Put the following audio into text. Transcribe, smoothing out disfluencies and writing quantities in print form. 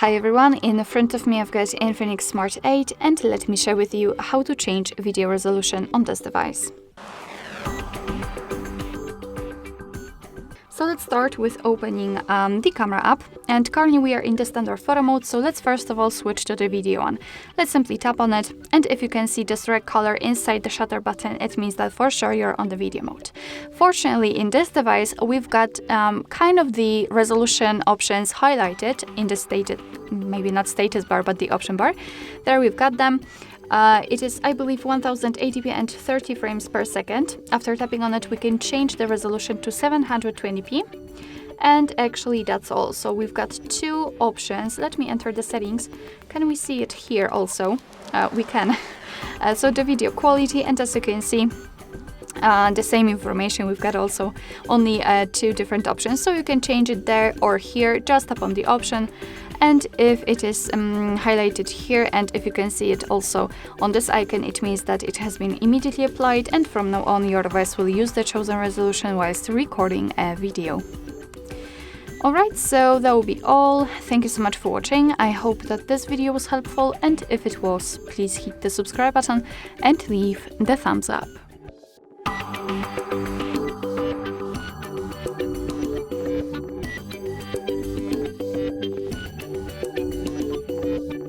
Hi everyone, in front of me I've got Infinix SMART 8 and let me share with you how to change video resolution on this device. So let's start with opening the camera app, and currently we are in the standard photo mode, so let's first of all switch to the video one. Let's simply tap on it, and if you can see this red color inside the shutter button, it means that for sure you're on the video mode. Fortunately, in this device we've got kind of the resolution options highlighted in the status, maybe not status bar, but the option bar. There we've got them. It is, I believe, 1080p and 30 frames per second. After tapping on it, we can change the resolution to 720p. And actually, that's all. So we've got two options. Let me enter the settings. Can we see it here also? We can. So the video quality, and as you can see, the same information. We've got also only two different options. So you can change it there or here. Just tap on the option. And if it is highlighted here, and if you can see it also on this icon, it means that it has been immediately applied, and from now on your device will use the chosen resolution whilst recording a video. Alright, so that will be all. Thank you so much for watching. I hope that this video was helpful, and if it was, please hit the subscribe button and leave the thumbs up.